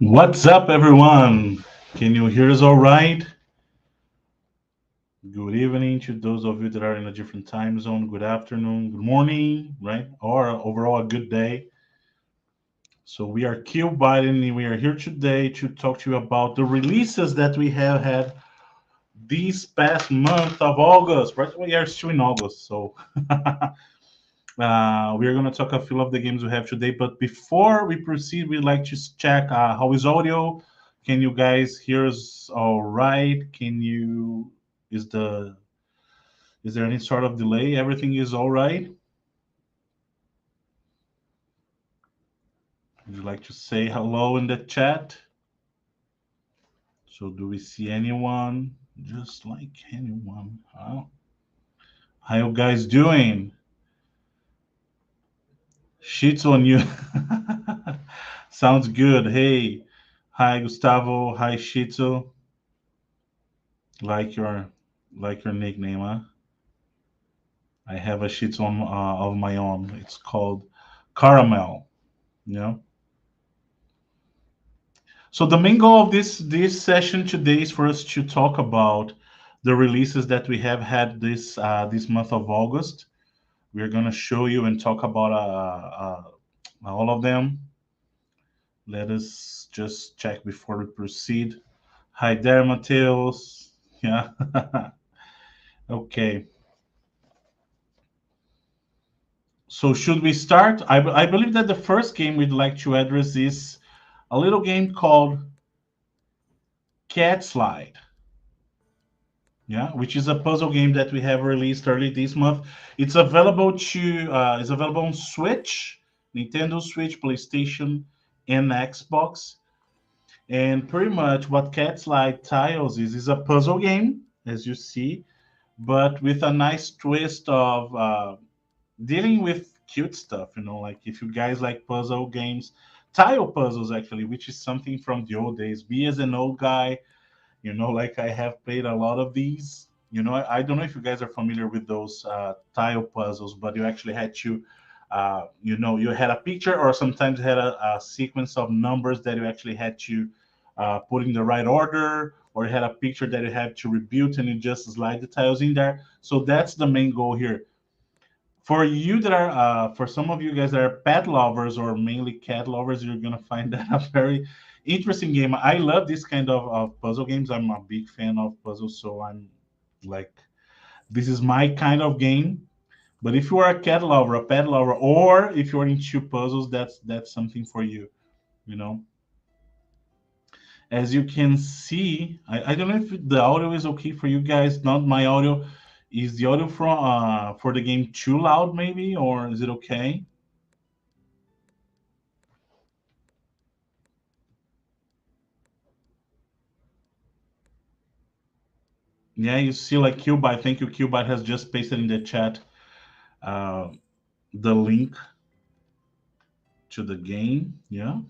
What's up, everyone? Can you hear us all right? Good evening to those of you that are in a different time zone. Good afternoon, good morning, right? Or overall, a good day. So, we are QUByte, and we are here today to talk to you about the releases that we have had this past month of August, right? We are still in August, so we are going to talk a few of the games we have today. But before we proceed, we'd like to check how is audio. Can you guys hear us all right? Is the is there any sort of delay? Everything is all right? Would you like to say hello in the chat? So do we see anyone? Just like anyone. How you guys doing? Sheets on you. Sounds good. Hey, hi Gustavo. Hi Shitsu. Like your nickname, huh? I have a Shitsu of my own. It's called Caramel. You know. So the main goal of this session today is for us to talk about the releases that we have had this month of August. We're gonna show you and talk about all of them. Let us just check before we proceed. Hi there, Mateus. Yeah. Okay. So should we start? I believe that the first game we'd like to address is a little game called Cat Slide. Yeah, which is a puzzle game that we have released early this month. It's available on Switch, Nintendo Switch, PlayStation, and Xbox. And pretty much what Cat Slide Tiles is a puzzle game, as you see, but with a nice twist of dealing with cute stuff. Like if you guys like puzzle games, tile puzzles actually, which is something from the old days. Me as an old guy, like I have played a lot of these. I don't know if you guys are familiar with those tile puzzles, but you actually had to, you had a picture, or sometimes you had a sequence of numbers that you actually had to put in the right order, or you had a picture that you had to rebuild, and you just slide the tiles in there. So that's the main goal here. For some of you guys that are pet lovers or mainly cat lovers, you're gonna find that a very interesting game. I love this kind of puzzle games. I'm a big fan of puzzles, so I'm like, this is my kind of game. But if you are a cat lover, a pet lover, or if you're into puzzles, that's something for you. You know, as you can see, I don't know if the audio is okay for you guys. Not my audio. Is the audio from for the game too loud, maybe, or is it okay? Yeah, you see, like QUByte. Thank you, QUByte has just pasted in the chat uh, the link to the game. Yeah.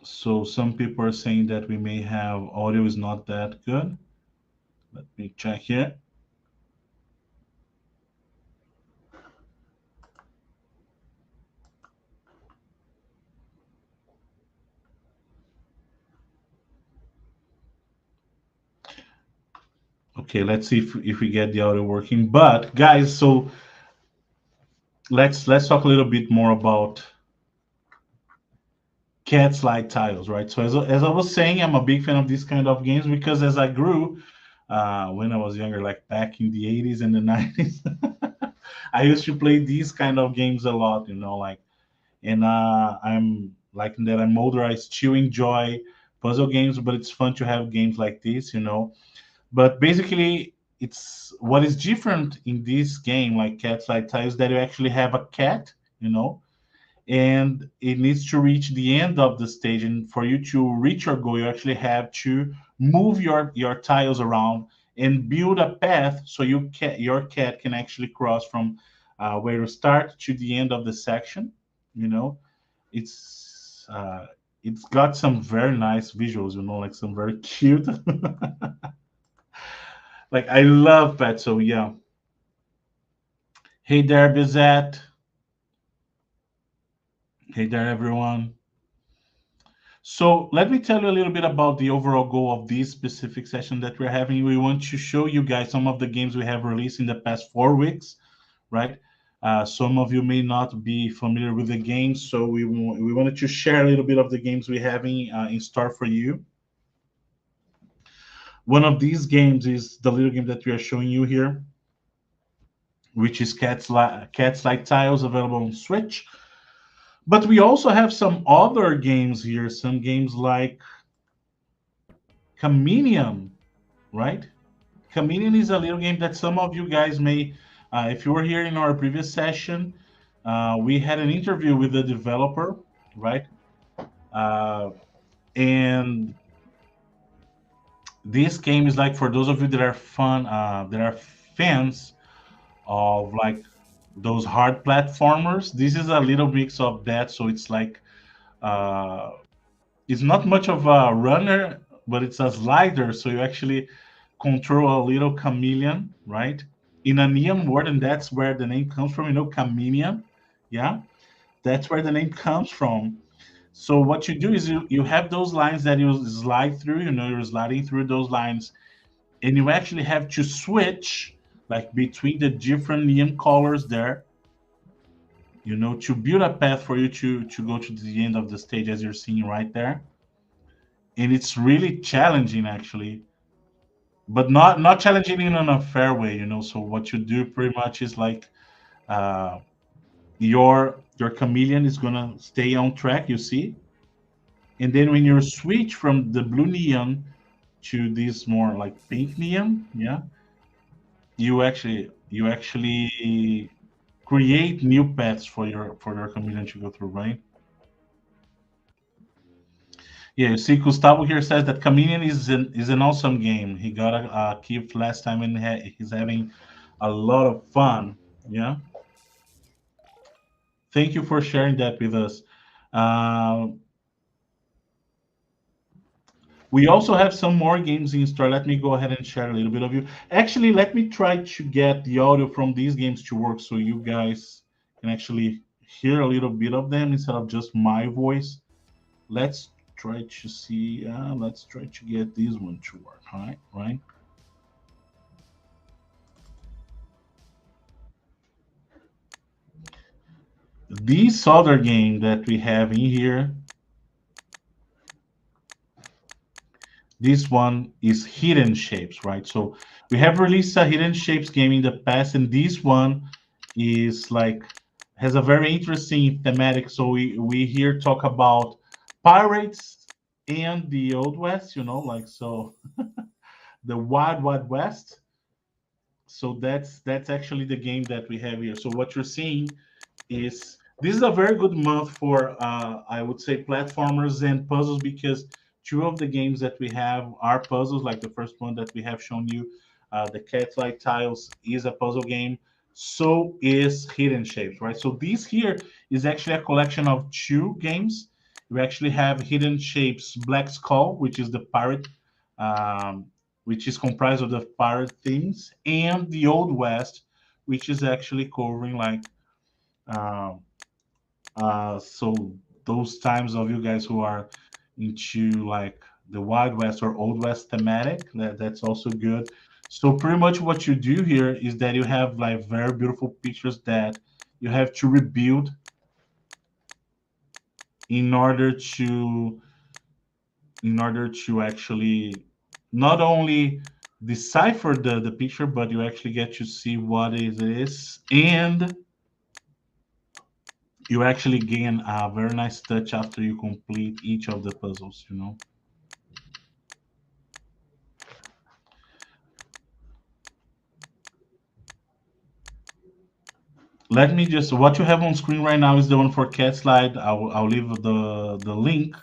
So some people are saying that we may have audio is not that good. Let me check here. Okay, let's see if we get the audio working. But guys, so let's talk a little bit more about cat slide tiles, right? So as I was saying, I'm a big fan of this kind of games because as I grew, when I was younger, like back in the 80s and the 90s, I used to play these kind of games a lot, like, and I'm like that I'm older, I still enjoy puzzle games, but it's fun to have games like this. But basically, it's what is different in this game, like Cat Slide Tiles, that you actually have a cat, you know, and it needs to reach the end of the stage. And for you to reach your goal, you actually have to move your tiles around and build a path so your cat can actually cross from where you start to the end of the section. You know, it's got some very nice visuals. Like some very cute Like I love pets. So yeah. Hey there, Bizette. Hey there, everyone. So let me tell you a little bit about the overall goal of this specific session that we're having. We want to show you guys some of the games we have released in the past 4 weeks, right? Some of you may not be familiar with the games, so we wanted to share a little bit of the games we have in store for you. One of these games is the little game that we are showing you here, which is Cats Like Tiles, available on Switch. But we also have some other games here, some games like Chameleon, right? Chameleon is a little game that some of you guys may, if you were here in our previous session, we had an interview with the developer, right? Uh, and this game is like for those of you that are that are fans of like those hard platformers. This is a little mix of that, so it's like uh, it's not much of a runner, but it's a slider. So you actually control a little chameleon, right? In a neon world, and that's where the name comes from. You know, chameleon. Yeah, that's where the name comes from. So what you do is you have those lines that you slide through. You know, you're sliding through those lines, and you actually have to switch like between the different neon colors there. You know, to build a path for you to go to the end of the stage, as you're seeing right there. And it's really challenging actually, but not challenging in an unfair way, you know. So what you do pretty much is like uh your chameleon is gonna stay on track, you see, and then when you switch from the blue neon to this more like pink neon, yeah, you actually create new paths for your chameleon to go through, right? Yeah, you see, Gustavo here says that Chameleon is an awesome game. He got a gift last time and he's having a lot of fun. Yeah, thank you for sharing that with us. Uh, we also have some more games in store. Let me go ahead and share a little bit of you. Actually, let me try to get the audio from these games to work so you guys can actually hear a little bit of them instead of just my voice. Let's try to see. Let's try to get this one to work. All right, right. This other game that we have in here, this one is Hidden Shapes, right? So we have released a Hidden Shapes game in the past, and this one is like has a very interesting thematic. So we here talk about pirates and the Old West, you know, like so the Wild West. So that's actually the game that we have here. So what you're seeing is this is a very good month for I would say platformers and puzzles because two of the games that we have are puzzles. Like the first one that we have shown you, the Cat Like Tiles is a puzzle game. So is Hidden Shapes, right? So this here is actually a collection of two games. We actually have Hidden Shapes Black Skull, which is the pirate, um, which is comprised of the pirate themes, and the Old West, which is actually covering like um, so those times of you guys who are into like the Wild West or Old West thematic, that's also good. So pretty much what you do here is that you have like very beautiful pictures that you have to rebuild in order to actually not only decipher the picture, but you actually get to see what it is, and you actually gain a very nice touch after you complete each of the puzzles, you know. Let me just what you have on screen right now is the one for Cat Slide. I'll leave the link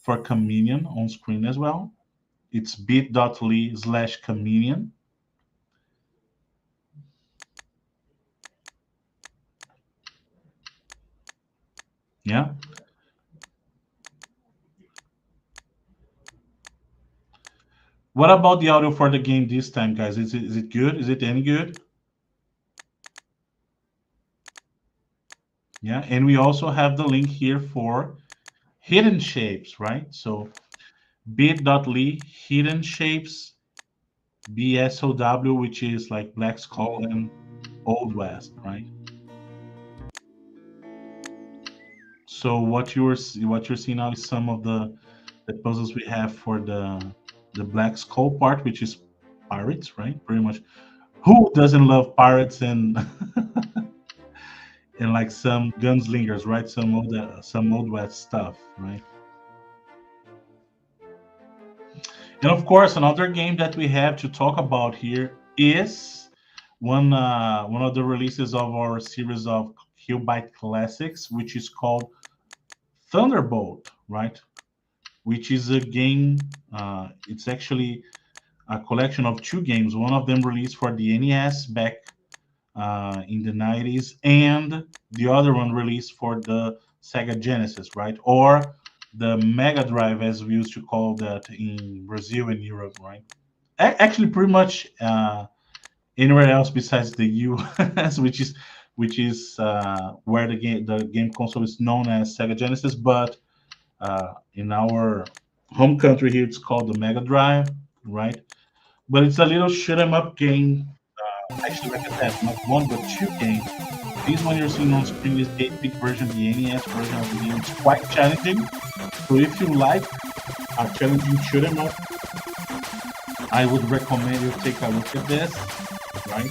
for Chameleon on screen as well. It's bit.ly/Chameleon. Yeah. What about the audio for the game this time, guys? Is it good? Is it any good? Yeah, and we also have the link here for hidden shapes, right? So bit.ly hidden shapes BSOW, which is like Black Skull and Old West, right? So what you're seeing now is some of the puzzles we have for the Black Skull part, which is pirates, right? Pretty much. Who doesn't love pirates and and like some gunslingers, right? Some old west stuff, right? And of course, another game that we have to talk about here is one of the releases of our series of QUByte classics, which is called Thunderbolt, right? Which is a game. It's actually a collection of two games. One of them released for the NES back in the 90s, and the other one released for the Sega Genesis, right? Or the Mega Drive, as we used to call that in Brazil and Europe, right? Actually, pretty much anywhere else besides the US, which is where the game console is known as Sega Genesis, but in our home country here, it's called the Mega Drive, right? But it's a little shoot 'em up game. Actually, like I said, not one but two games. This one you're seeing on screen is the 8-bit version, the NES version of the game. It's quite challenging. So if you like a challenging shoot 'em up, I would recommend you take a look at this, right?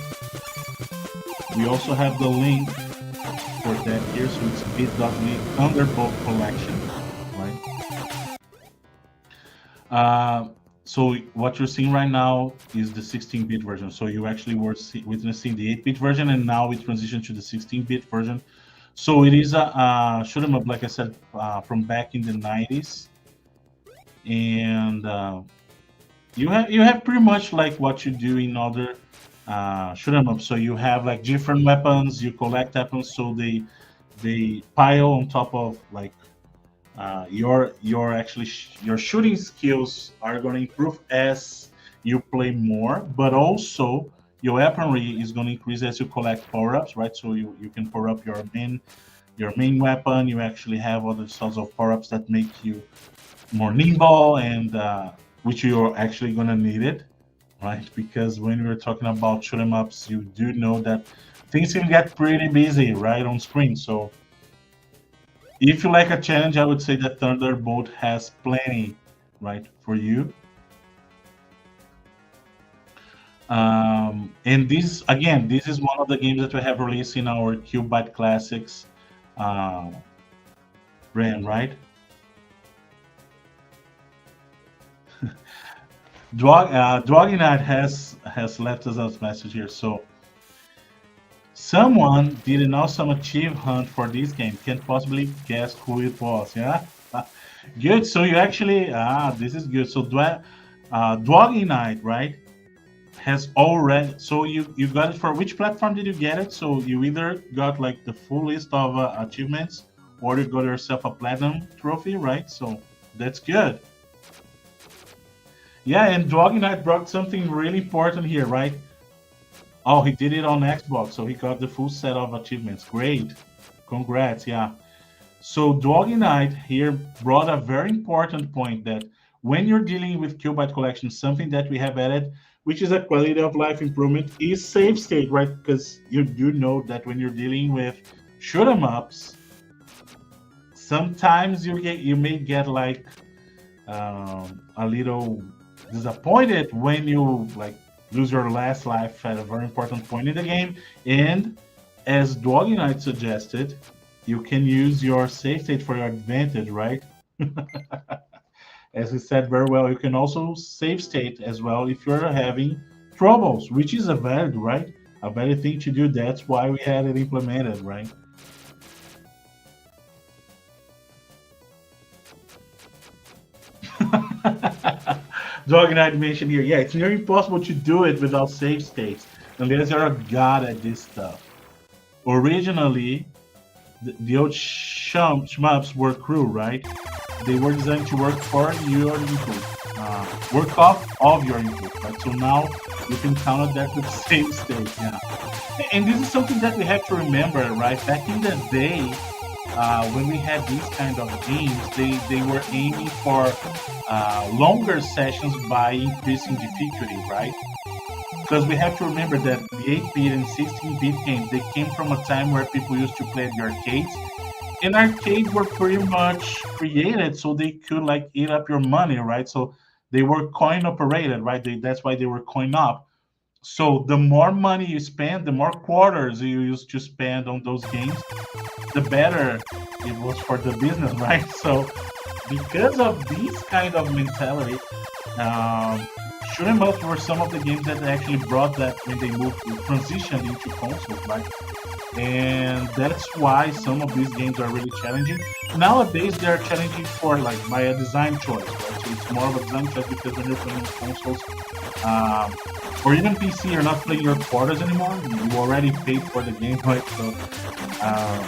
We also have the link for that here, so it's bit.ly Thunderbolt Collection, right? So what you're seeing right now is the 16-bit version. So you actually were witnessing the 8-bit version, and now we transition to the 16-bit version. So it is a shoot 'em up, like I said, from back in the 90s, and you have pretty much like what you do in other shoot 'em up. So you have like different weapons, you collect weapons, so they pile on top of like your shooting skills are going to improve as you play more, but also your weaponry is going to increase as you collect power-ups, right? So you can power up your main weapon. You actually have other sorts of power-ups that make you more nimble, and which you're actually going to need it, right? Because when we're talking about shoot 'em ups, you do know that things can get pretty busy right on screen. So if you like a challenge, I would say that Thunderbolt has plenty, right, for you. And this, again, this is one of the games that we have released in our QUByte Classics uh, brand, right? Doggy Knight has left us a message here. So someone did an awesome achieve hunt for this game. Can't possibly guess who it was. Yeah, good. So you actually this is good. So Doggy Knight, right, has already. So you got it for which platform did you get it? So you either got like the full list of achievements, or you got yourself a platinum trophy, right? So that's good. Yeah, and Doggy Knight brought something really important here, right? Oh, he did it on Xbox, so he got the full set of achievements. Great. Congrats, yeah. So Doggy Knight here brought a very important point that when you're dealing with QUByte Collection, something that we have added, which is a quality of life improvement, is save state, right? Because you do know that when you're dealing with shoot 'em ups, sometimes you may get like a little disappointed when you like lose your last life at a very important point in the game. And as Doggy Knight suggested, you can use your save state for your advantage, right? As he said very well, you can also save state as well if you're having troubles, which is a valid, right? A valid thing to do. That's why we had it implemented, right? Dog Knight mentioned here, yeah, it's nearly impossible to do it without save states unless you're a god at this stuff. Originally, the old shmups were cruel, right? They were designed to work for your input, work off of your input, right? So now you can count on that with save state, yeah. And this is something that we have to remember, right? Back in the day, when we had these kind of games, they were aiming for longer sessions by increasing difficulty, right? Because we have to remember that the 8-bit and 16-bit games, they came from a time where people used to play at the arcades, and arcades were pretty much created so they could like eat up your money, right? So they were coin operated, right? That's why they were coin op. So the more money you spend, the more quarters you used to spend on those games, the better it was for the business, right? So because of this kind of mentality, um, shoot 'em ups were some of the games that actually brought that when they moved transitioned into consoles, right? And that's why some of these games are really challenging. Nowadays, they're challenging for like by a design choice, right? So it's more of a design choice because when you're playing consoles, um, or even PC, you're not playing your quarters anymore. You already paid for the game, right? So, um,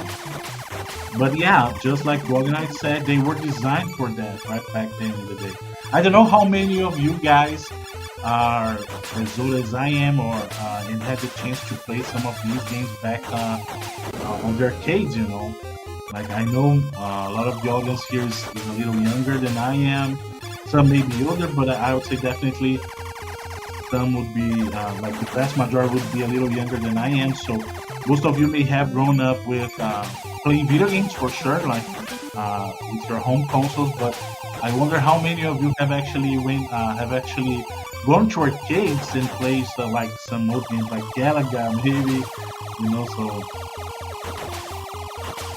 but yeah, just like Rognite said, they were designed for that, right? Back then in the day. I don't know how many of you guys are as old as I am, or and had the chance to play some of these games back on the arcades. You know, like I know a lot of the audience here is a little younger than I am. Some may be older, but I would say definitely some would be like the vast majority would be a little younger than I am. So most of you may have grown up with playing video games for sure, like with your home consoles. But I wonder how many of you have actually gone to arcades and played like some old games like Galaga, maybe, you know. So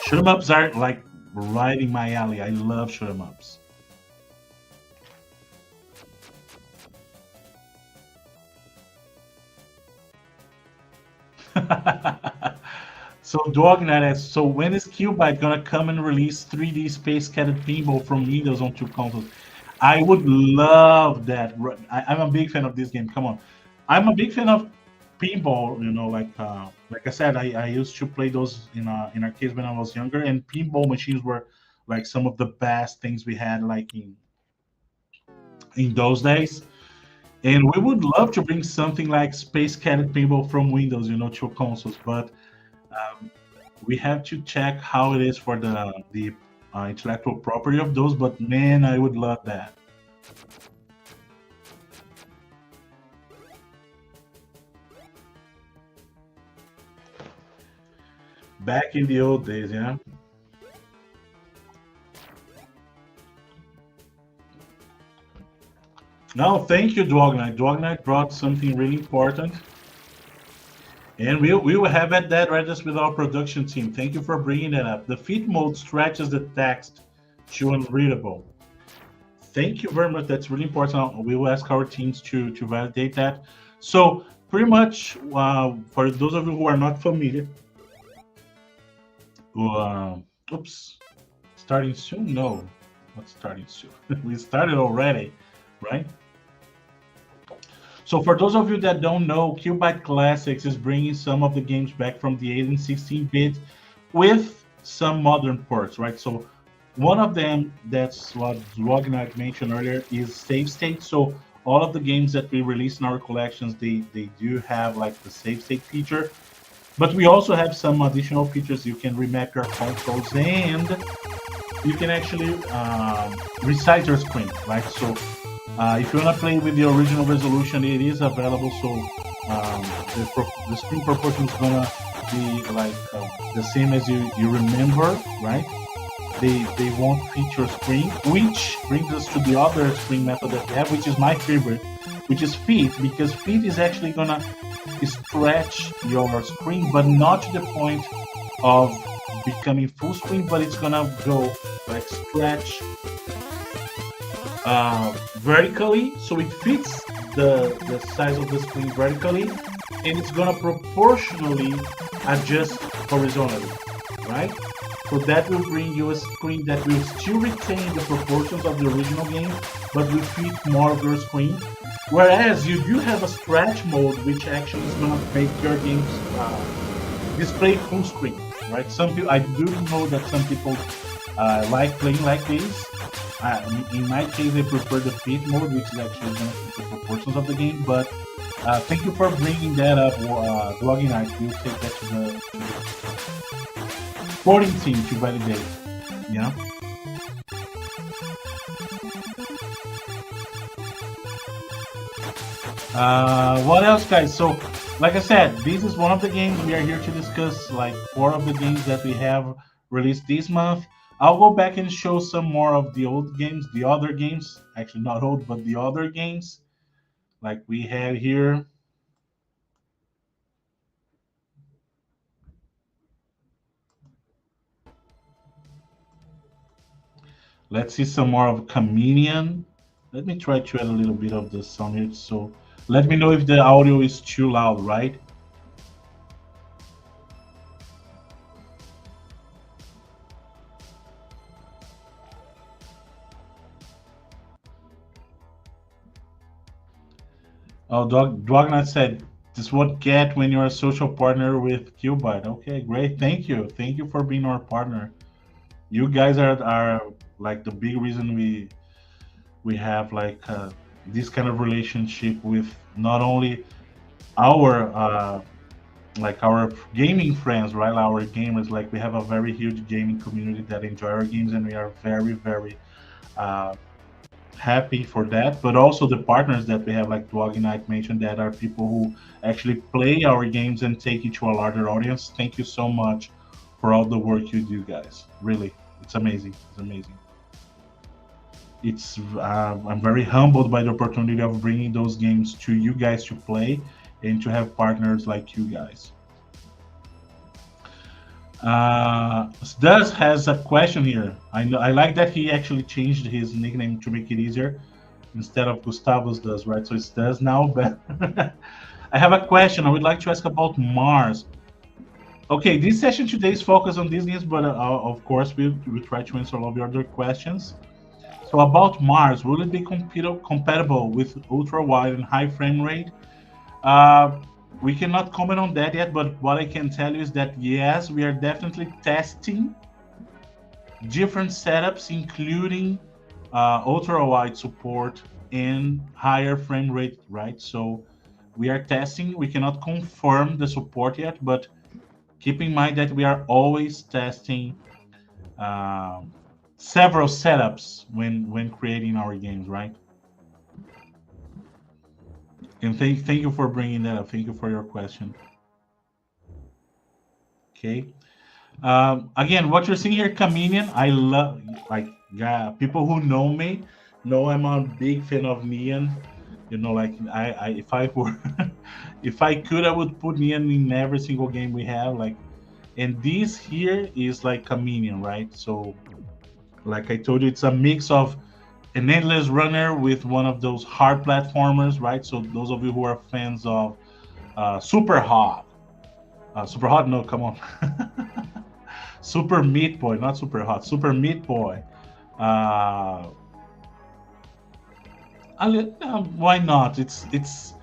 shoot 'em ups are like right in my alley. I love shoot 'em ups. So Dognet, so when is QUByte gonna come and release 3D Space Cadet Pinball from Windows on two consoles? I would love that. I'm a big fan of this game. Come on, I'm a big fan of pinball. You know, like I said, I used to play those in arcades when I was younger, and pinball machines were like some of the best things we had like in those days. And we would love to bring something like Space Cadet Pinball from Windows, you know, to consoles, but um, we have to check how it is for the intellectual property of those. But man, I would love that. Back in the old days, yeah. No, thank you, Dognight. Dognight brought something really important, and we will have at that right with our production team. Thank you for bringing that up. The fit mode stretches the text to unreadable. Thank you very much. That's really important. We will ask our teams to validate that. So pretty much, for those of you who are not familiar, oops, starting soon? No, not starting soon. We started already, right? So for those of you that don't know, QUByte Classics is bringing some of the games back from the 8 and 16-bit with some modern ports, right? So one of them, that's what Rognard mentioned earlier, is save state. So all of the games that we release in our collections, they do have like the save state feature. But we also have some additional features. You can remap your consoles and you can actually resize your screen, right? So if you want to play with the original resolution, it is available. So the screen proportion is gonna be like the same as you remember, right? They won't feature screen, which brings us to the other screen method that we have, which is my favorite, which is feed, because feed is actually gonna stretch your screen, but not to the point of becoming full screen, but it's gonna go like stretch vertically, so it fits the size of the screen vertically, and it's gonna proportionally adjust horizontally, right? So that will bring you a screen that will still retain the proportions of the original game, but will fit more of your screen. Whereas you do have a stretch mode, which actually is gonna make your games display full screen, right? Some people, I do know that some people like playing like this. In my case, I prefer the feat mode, which is actually going to keep the proportions of the game. But thank you for bringing that up, Vlogging Night. We'll take that to the sporting team to validate. Yeah. What else, guys? So, like I said, this is one of the games we are here to discuss. Like 4 of the games that we have released this month. I'll go back and show some more of the old games, the other games. Actually, not old, but the other games. Like we have here. Let's see some more of Chameleon. Let me try to add a little bit of the sound here. So, let me know if the audio is too loud, right? Oh, Dognet said, "This is what get when you're a social partner with QUByte." Okay, great. Thank you. Thank you for being our partner. You guys are like the big reason we have like this kind of relationship with not only our like our gaming friends, right? Our gamers. Like we have a very huge gaming community that enjoy our games, and we are very uh, happy for that, but also the partners that we have, like Dwaggy Knight mentioned, that are people who actually play our games and take it to a larger audience. Thank you so much for all the work you do, guys. Really, it's amazing. It's amazing. It's I'm very humbled by the opportunity of bringing those games to you guys to play and to have partners like you guys. Duz has a question here. I like that he actually changed his nickname to make it easier instead of Gustavus does, right? So it's does now. But I have a question. I would like to ask about Mars. Okay, this session today is focused on these games, but of course we try to answer all of your other questions. So about Mars, will it be compatible with ultra wide and high frame rate? Uh, we cannot comment on that yet, but what I can tell you is that yes, we are definitely testing different setups, including ultra wide support and higher frame rate, right? So we are testing. We cannot confirm the support yet, but keep in mind that we are always testing several setups when creating our games, right? And thank you for bringing that up. Thank you for your question. Okay. Again, what you're seeing here, Chameleon, I love, like, yeah, people who know me know I'm a big fan of Neon. You know, like I if I were, if I could, I would put Neon in every single game we have. Like, and this here is like Chameleon, right? So, like I told you, it's a mix of an endless runner with one of those hard platformers, right? So those of you who are fans of Super Hot, Super Hot, no, come on. Super Meat Boy, not Super Hot, Super Meat Boy. Uh, why not? It's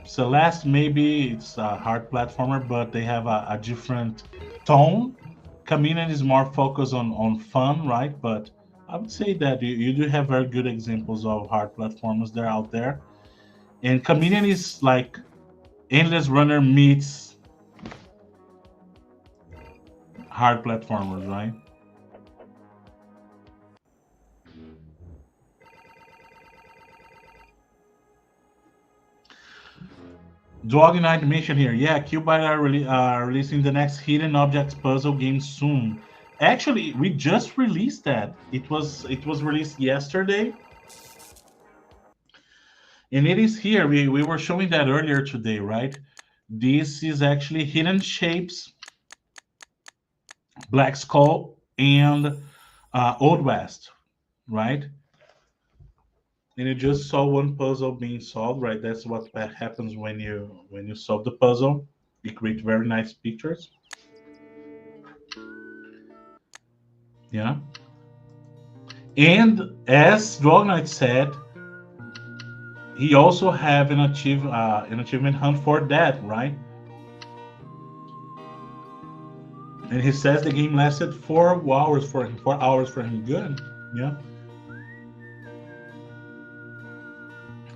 Celeste. Maybe it's a hard platformer, but they have a different tone. Chameleon is more focused on fun, right? But I would say that you do have very good examples of hard platformers that are out there. And Chameleon is like Endless Runner meets hard platformers, right? Dog Night mission here. Yeah, QUByte are releasing the next hidden objects puzzle game soon. Actually, we just released that. It was released yesterday, and it is here. We were showing that earlier today, right? This is actually Hidden Shapes, Black Skull, and Old West, right? And you just saw one puzzle being solved, right? That's what happens when you solve the puzzle. You create very nice pictures. Yeah. And as Dragonite said, he also have an achievement hunt for that, right? And he says the game lasted 4 hours for him. 4 hours for him. Good. Yeah.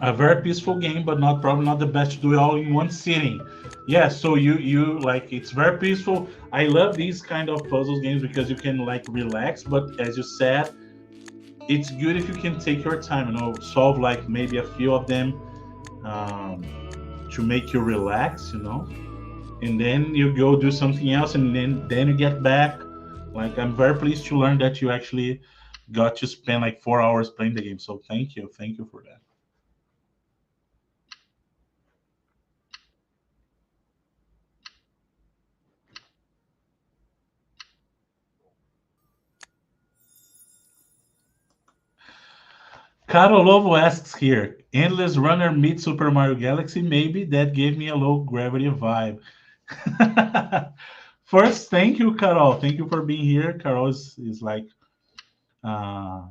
A very peaceful game, but not probably not the best to do it all in one sitting. Yeah, so you like it's very peaceful. I love these kind of puzzles games because you can like relax, but as you said, it's good if you can take your time, solve like maybe a few of them um, to make you relax, and then you go do something else, and then you get back. Like I'm very pleased to learn that you actually got to spend like 4 hours playing the game. So thank you for that. Carol Lovo asks here, Endless Runner meets Super Mario Galaxy, maybe that gave me a low gravity vibe. First, thank you, Carol. Thank you for being here. Carol is like uh,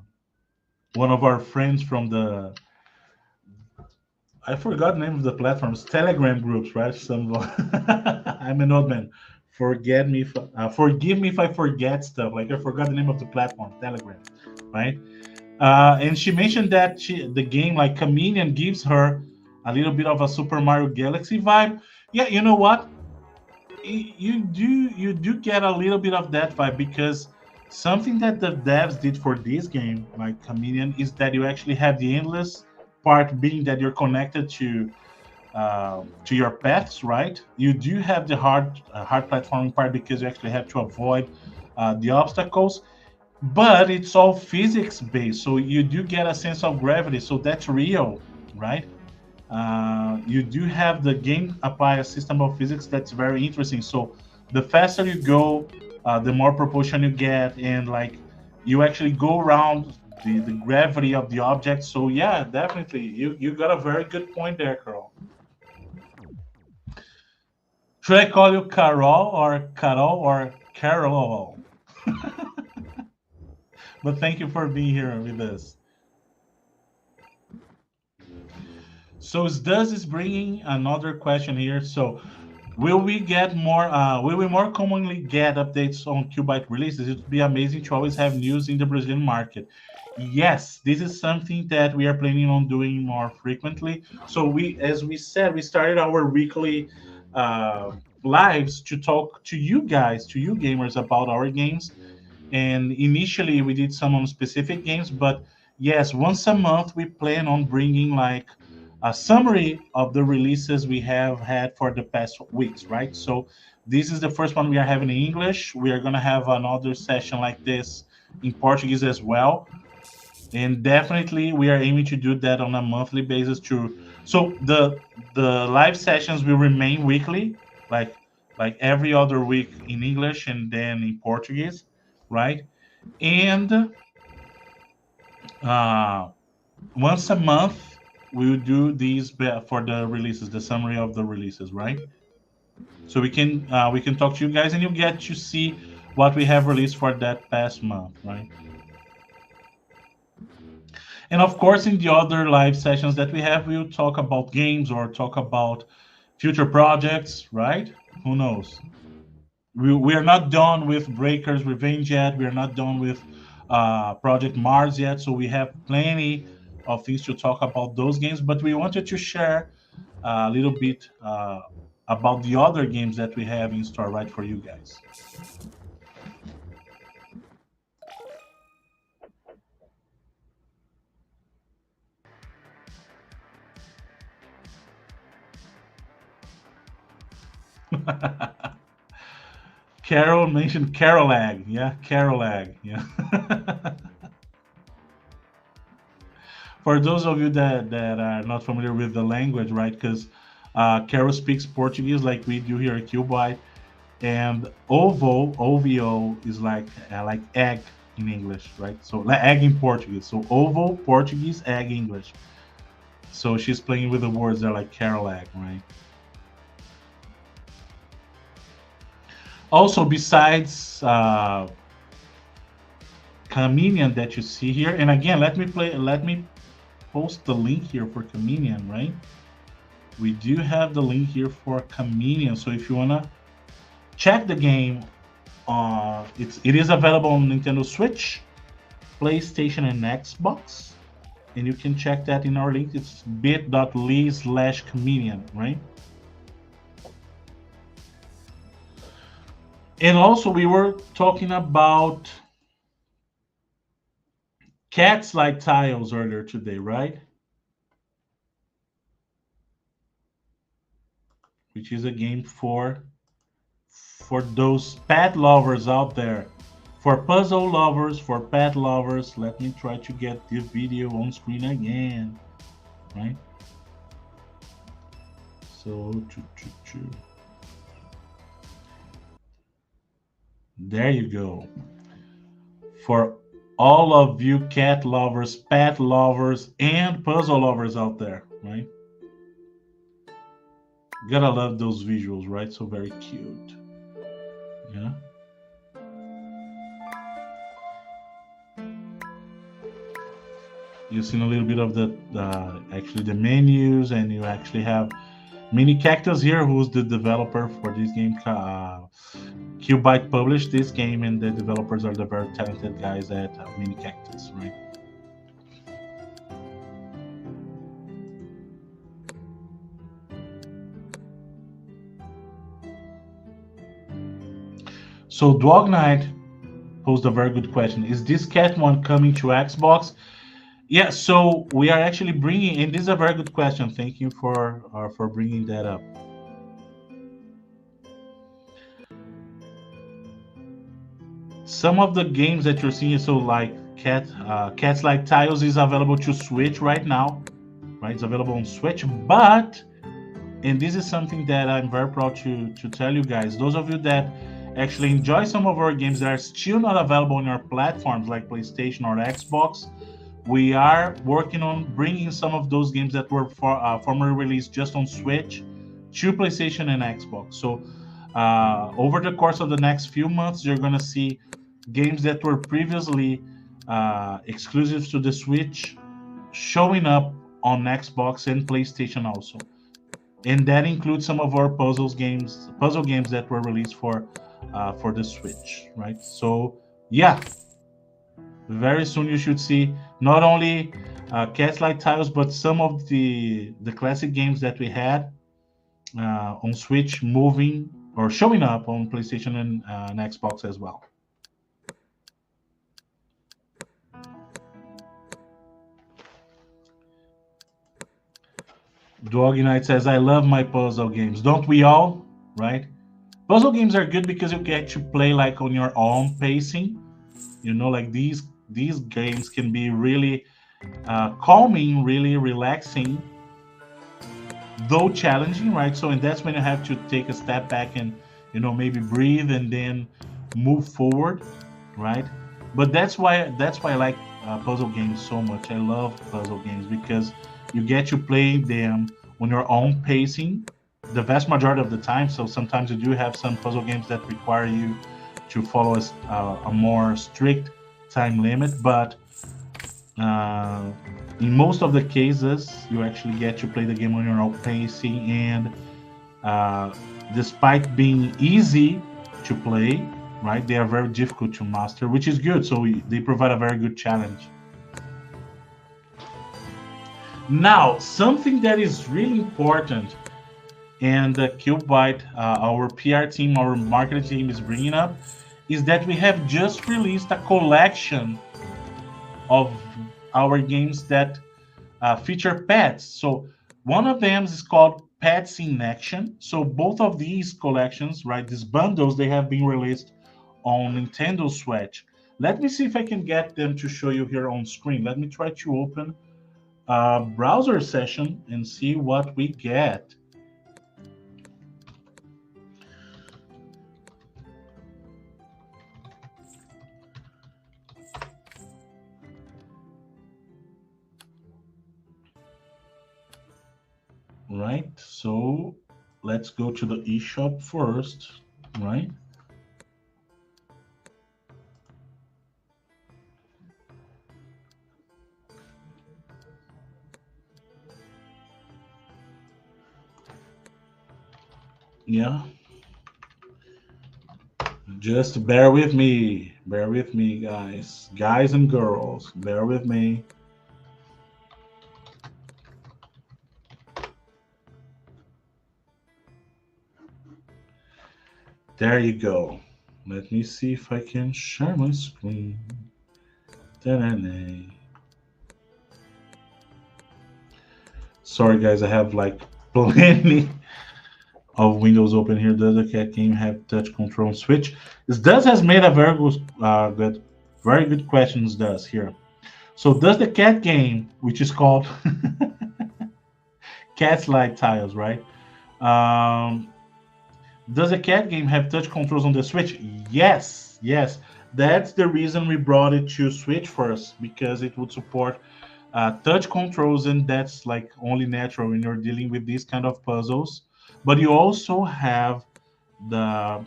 one of our friends from the, I forgot the name of the platforms, Telegram groups, right? I'm an old man. Forgive me if I forget stuff. Like I forgot the name of the platform, Telegram, right? And she mentioned that the game like Chameleon gives her a little bit of a Super Mario Galaxy vibe. Yeah, you know what? You do get a little bit of that vibe because something that the devs did for this game, like Chameleon, is that you actually have the endless part being that you're connected to your paths, right? You do have the hard platforming part because you actually have to avoid the obstacles, but it's all physics based, so you do get a sense of gravity, so that's real, right? You do have the game apply a system of physics that's very interesting. So the faster you go, the more proportion you get, and like you actually go around the gravity of the object. So yeah, definitely, you got a very good point there, Carol. Should I call you Carol or Carol? But thank you for being here with us. So Duz is bringing another question here. So will we get more? Will we more commonly get updates on QUByte releases? It would be amazing to always have news in the Brazilian market. Yes, this is something that we are planning on doing more frequently. So as we said, we started our weekly lives to talk to you guys, to you gamers, about our games. And initially, we did some on specific games, but yes, once a month we plan on bringing like a summary of the releases we have had for the past weeks, right? So this is the first one we are having in English. We are gonna have another session like this in Portuguese as well, and definitely we are aiming to do that on a monthly basis too. So the live sessions will remain weekly, like like every other week in English and then in Portuguese, right? And uh, once a month we will do these for the releases, the summary of the releases, right? So we can talk to you guys and you get to see what we have released for that past month, right? And of course, in the other live sessions that we have, we'll talk about games or talk about future projects, right? Who knows? We are not done with Breaker's Revenge yet. We are not done with Project Mars yet. So we have plenty of things to talk about those games. But we wanted to share a little bit about the other games that we have in store, right, for you guys. Carol mentioned Carolag. Yeah, Carolag. Yeah. For those of you that are not familiar with the language, right? Because Carol speaks Portuguese like we do here at QUByte, and ovo is like egg in English, right? So like egg in Portuguese. So ovo Portuguese, egg English. So she's playing with the words there like Carolag, right? Also, besides Chameleon that you see here, and again, let me post the link here for Chameleon, right? We do have the link here for Chameleon. So if you wanna check the game it is available on Nintendo Switch, PlayStation, and Xbox. And you can check that in our link. It's bit.ly/comedian, right? And also, we were talking about Cats Like Tiles earlier today, right? Which is a game for those pet lovers out there. For puzzle lovers, for pet lovers, let me try to get the video on screen again, right? So, there you go. For all of you cat lovers, pet lovers, and puzzle lovers out there, right? Gotta love those visuals, right? So very cute. Yeah. You've seen a little bit of the actually the menus, and you actually have Mini Cactus here, who's the developer for this game. QUByte published this game, and the developers are the very talented guys at Mini Cactus, right? So Dog Knight posed a very good question. Is this cat one coming to Xbox? Yeah, so we are actually bringing, and this is a very good question. Thank you for bringing that up. Some of the games that you're seeing, so like Cats Like Tiles is available to Switch right now, right? It's available on Switch, but and this is something that I'm very proud to tell you guys. Those of you that actually enjoy some of our games that are still not available on our platforms like PlayStation or Xbox, we are working on bringing some of those games that were formerly released just on Switch to PlayStation and Xbox. So over the course of the next few months, you're going to see games that were previously exclusive to the Switch showing up on Xbox and PlayStation also. And that includes some of our puzzle games that were released for the Switch, right? So yeah, very soon you should see not only Cats Like Tiles, but some of the classic games that we had on Switch moving or showing up on PlayStation and Xbox as well. Doggy Knight says, I love my puzzle games. Don't we all? Right? Puzzle games are good because you get to play like on your own pacing. You know, like these games can be really calming, really relaxing, though challenging, right? So, and that's when you have to take a step back and, you know, maybe breathe and then move forward, right? But that's why I like puzzle games so much. I love puzzle games because you get to play them on your own pacing the vast majority of the time. So sometimes you do have some puzzle games that require you to follow a more strict time limit, but in most of the cases, you actually get to play the game on your own pacing, and despite being easy to play, right, they are very difficult to master, which is good. So they provide a very good challenge. Now, something that is really important, and QUByte, our PR team, our marketing team is bringing up, is that we have just released a collection of our games that feature pets. So one of them is called Pets in Action. So both of these collections, right, these bundles, they have been released on Nintendo Switch. Let me see if I can get them to show you here on screen. Let me try to open a browser session and see what we get. Right, so let's go to the eShop first, right? Yeah. Just bear with me, guys and girls, bear with me. There you go. Let me see if I can share my screen. Ta-da-da. Sorry, guys, I have like plenty of windows open here. Does the cat game have touch control switch? This does has made a very good questions. Does here. So does the cat game, which is called Cat Slide Tiles, right? Um, does the cat game have touch controls on the Switch? Yes, yes. That's the reason we brought it to Switch first because it would support touch controls, and that's like only natural when you're dealing with these kind of puzzles. But you also have the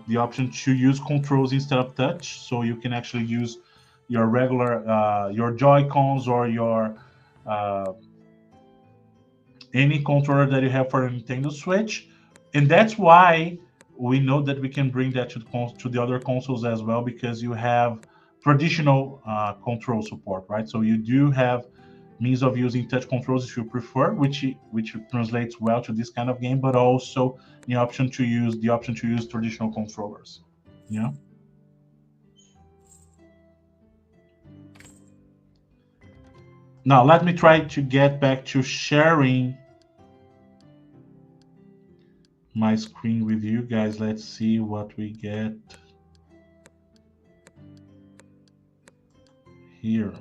the option to use controls instead of touch, so you can actually use your regular your Joy Cons or your uh, any controller that you have for a Nintendo Switch, and that's why we know that we can bring that to the other consoles as well because you have traditional control support, right? So you do have means of using touch controls if you prefer, which translates well to this kind of game, but also the option to use traditional controllers. Yeah. Now let me try to get back to sharing my screen with you guys. Let's see what we get here.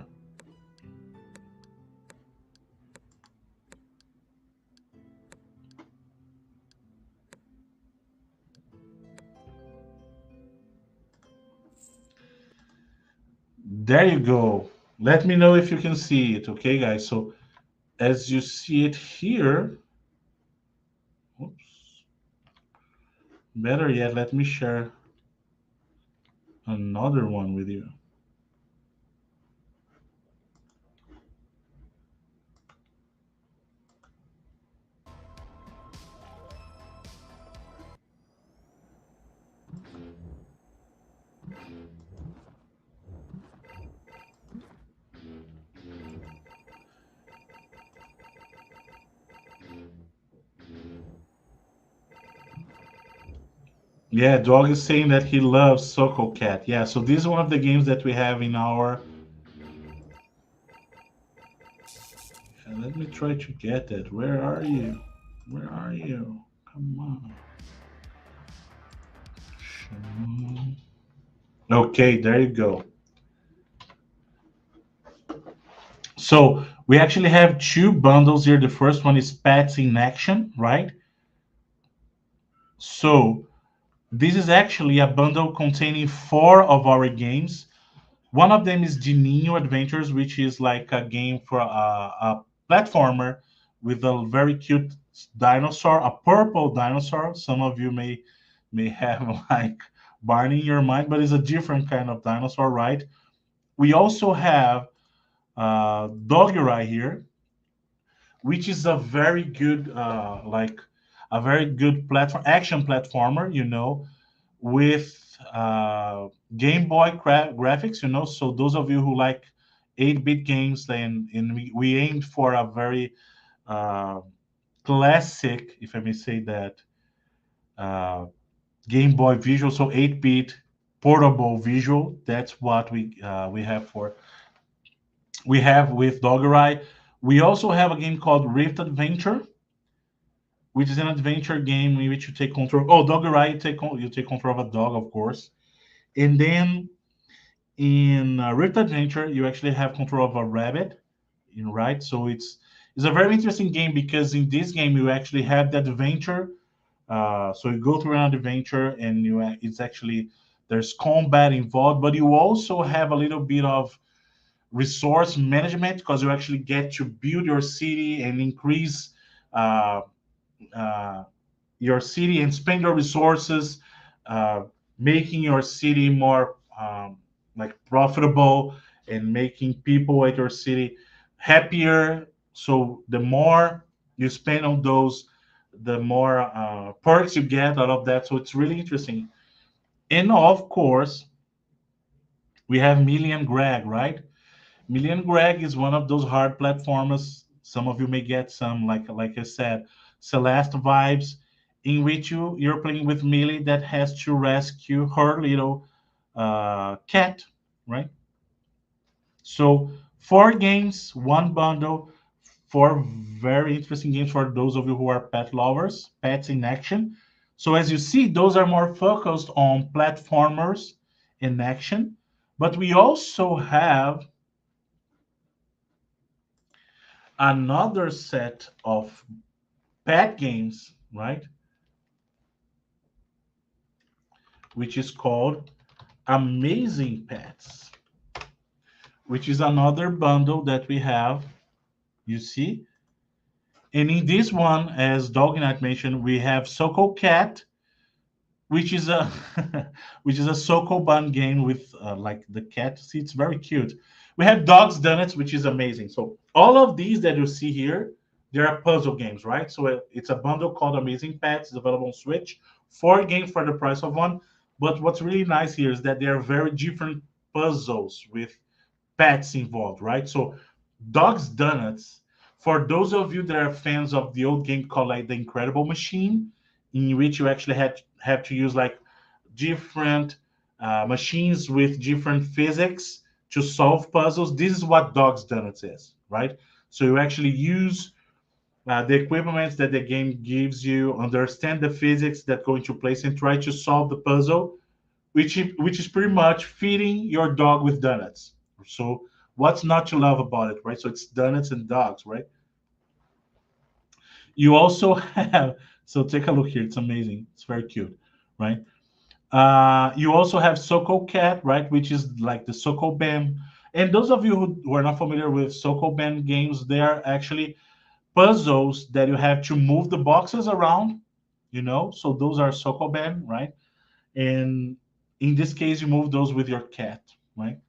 There you go. Let me know if you can see it, okay, guys? So as you see it here, oops, better yet, let me share another one with you. Yeah, Dog is saying that he loves Soko Cat. Yeah, so this is one of the games that we have in our. Let me try to get it. Where are you? Where are you? Come on. Okay, there you go. So we actually have two bundles here. The first one is Pets in Action, right? So this is actually a bundle containing four of our games. One of them is Geninho Adventures, which is like a game for a platformer with a very cute dinosaur, a purple dinosaur. Some of you may have like Barney in your mind, but it's a different kind of dinosaur, right? We also have Doggy right here, which is a very good a very good platform action platformer, with Game Boy graphics, So those of you who like 8-bit games, and we aimed for a very uh, classic, if I may say that, uh, Game Boy visual, so 8-bit portable visual. That's what we have with Doggerai. We also have a game called Rift Adventure, which is an adventure game in which you take control. Oh, Doggerai, you take control of a dog, of course, and then in Rift Adventure, you actually have control of a rabbit, right? So it's a very interesting game because in this game you actually have the adventure. So you go through an adventure, and it's actually there's combat involved, but you also have a little bit of resource management because you actually get to build your city and increase uh, uh, your city and spend your resources, uh, making your city more like profitable and making people at your city happier. So the more you spend on those, the more perks you get out of that. So it's really interesting. And of course, we have Million Greg, right? Million Greg is one of those hard platformers. Some of you may get some, like I said, Celeste vibes, in which you're playing with Millie that has to rescue her little cat, right? So 4 games, one bundle, 4 very interesting games for those of you who are pet lovers, pets in action. So as you see, those are more focused on platformers in action, but we also have another set of pet games, right? Which is called Amazing Pets, which is another bundle that we have, you see. And in this one, as Dog Night mentioned, we have Soko Cat, which is a which is a Sokoban game with like the cat. See, it's very cute. We have Dogs Donuts, which is amazing. So all of these that you see here, they are puzzle games, right? So it's a bundle called Amazing Pets. It's available on Switch. 4 games for the price of one. But what's really nice here is that they are very different puzzles with pets involved, right? So Dogs Donuts, for those of you that are fans of the old game called like the Incredible Machine, in which you actually had have to use like different machines with different physics to solve puzzles. This is what Dogs Donuts is, right? So you actually use the equipment that the game gives you, understand the physics that go into place, and try to solve the puzzle, which is pretty much feeding your dog with donuts. So what's not to love about it, right? So it's donuts and dogs, right? You also have, so take a look here. It's amazing. It's very cute, right? You also have Soko Cat, right, which is like the Soko Band. And those of you who are not familiar with Soko Band games, they are actually puzzles that you have to move the boxes around, So those are Soko Band, right? And in this case, you move those with your cat, right?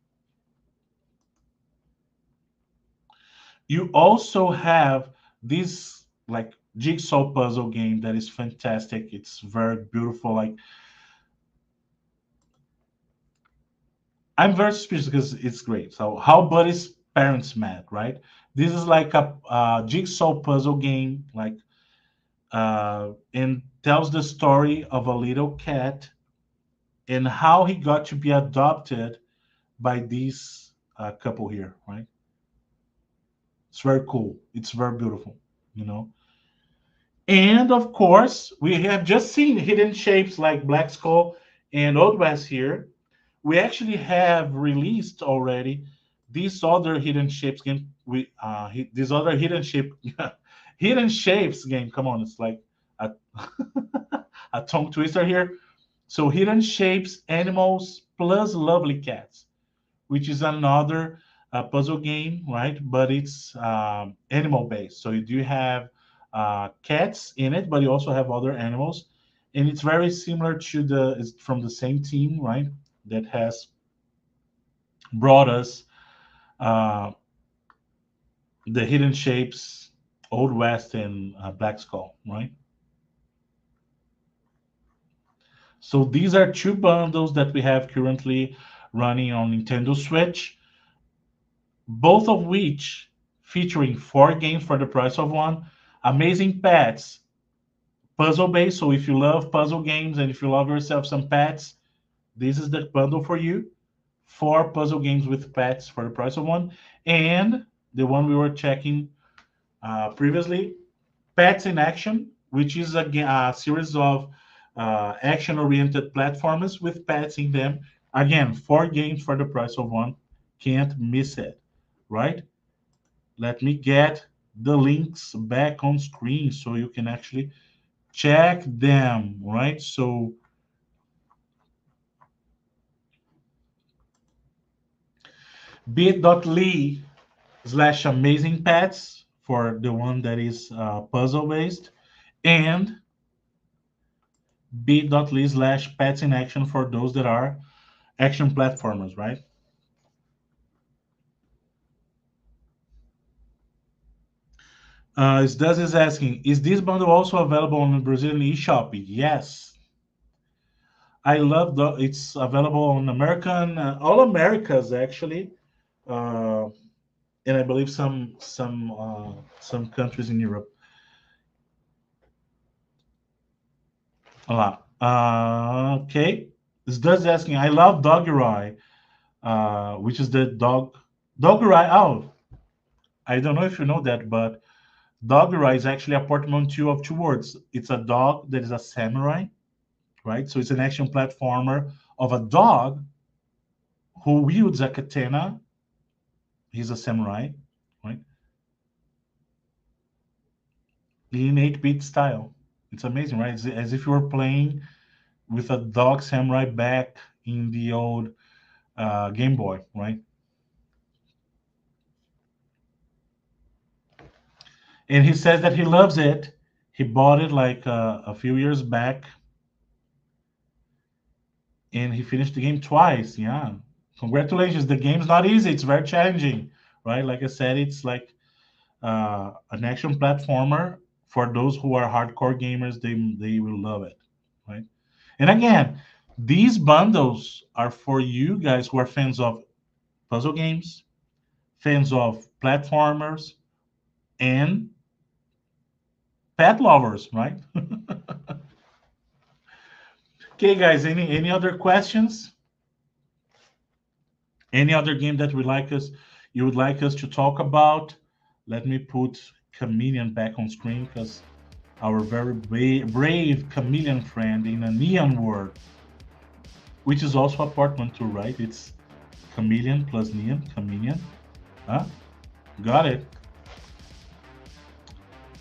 You also have this like jigsaw puzzle game that is fantastic. It's very beautiful. Like I'm very suspicious because it's great. So how Buddy's parents met, right? This is like a jigsaw puzzle game, like and tells the story of a little cat and how he got to be adopted by this couple here, right? It's very cool. It's very beautiful, you know. And of course, we have just seen hidden shapes like Black Skull and Old West here. We actually have released already these other hidden shapes game. This other hidden shape, hidden shapes game. Come on, it's like a, a tongue twister here. So hidden shapes, animals plus lovely cats, which is another puzzle game, right? But it's animal based. So you do have cats in it, but you also have other animals, and it's very similar to it's from the same team, right? That has brought us uh, the Hidden Shapes, Old West, and Black Skull, right? So these are 2 bundles that we have currently running on Nintendo Switch, both of which featuring 4 games for the price of one. Amazing Pets, puzzle based. So if you love puzzle games and if you love yourself some pets, this is the bundle for you. 4 puzzle games with pets for the price of one. And the one we were checking previously, Pets in Action, which is a series of action-oriented platformers with pets in them. Again, 4 games for the price of one. Can't miss it, right? Let me get the links back on screen so you can actually check them, right? So bit.ly/amazing pets for the one that is puzzle based, and bit.ly/pets in action for those that are action platformers, right? Does is asking, is this bundle also available on the Brazilian eShop? Yes. I love the. It's available on American, all Americas actually, uh, and I believe some countries in Europe. A lot. Okay. This does asking. I love Doggery, which is the Doggery. Oh, I don't know if you know that, but Doggery is actually a portmanteau of two words. It's a dog that is a samurai, right? So it's an action platformer of a dog who wields a katana. He's a samurai, right? In 8-bit style. It's amazing, right? It's as if you were playing with a dog samurai back in the old Game Boy, right? And he says that he loves it. He bought it like a few years back, and he finished the game twice. Yeah, congratulations. The game's not easy. It's very challenging, right? Like I said, it's like an action platformer for those who are hardcore gamers. They will love it, right? And again, these bundles are for you guys who are fans of puzzle games, fans of platformers, and pet lovers, right? Okay, guys. Any other questions? Any other game that you would like us to talk about? Let me put Chameleon back on screen because our very brave chameleon friend in a neon world, which is also a portmanteau, right? It's chameleon plus neon, chameleon. Huh? Got it.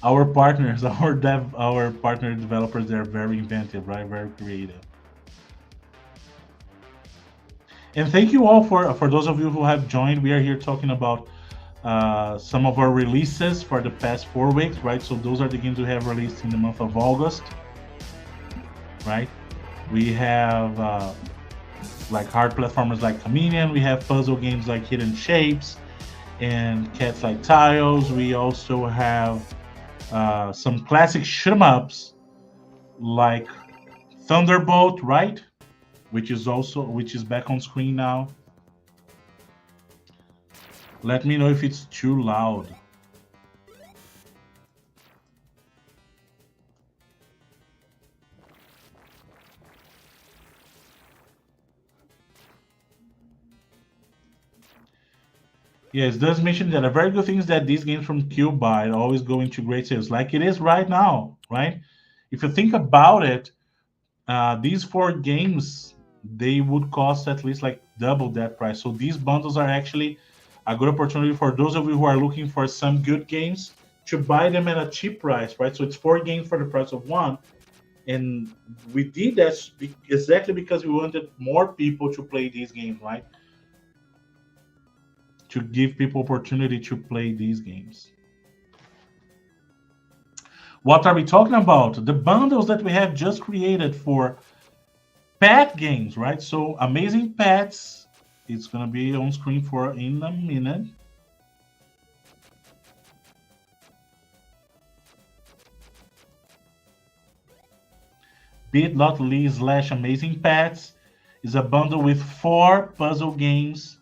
Our partners, our partner developers, they're very inventive, right? Very creative. And thank you all for those of you who have joined. We are here talking about some of our releases for the past 4 weeks, right? So those are the games we have released in the month of August, right? We have like hard platformers like Chameleon. We have puzzle games like Hidden Shapes and Cats Like Tiles. We also have some classic shoot 'em ups like Thunderbolt, right? Which is back on screen now. Let me know if it's too loud. Yes, it does mention that a very good thing is that these games from QUByte always go into great sales, like it is right now, right? If you think about it, these four games they would cost at least like double that price. So these bundles are actually a good opportunity for those of you who are looking for some good games to buy them at a cheap price, right? So it's four games for the price of one, and we did that exactly because we wanted more people to play these games, right? To give people opportunity to play these games. What are we talking about? The bundles that we have just created for pet games, right? So Amazing Pets, it's gonna be on screen for in a minute. bit.ly/Amazing Pets is a bundle with four puzzle games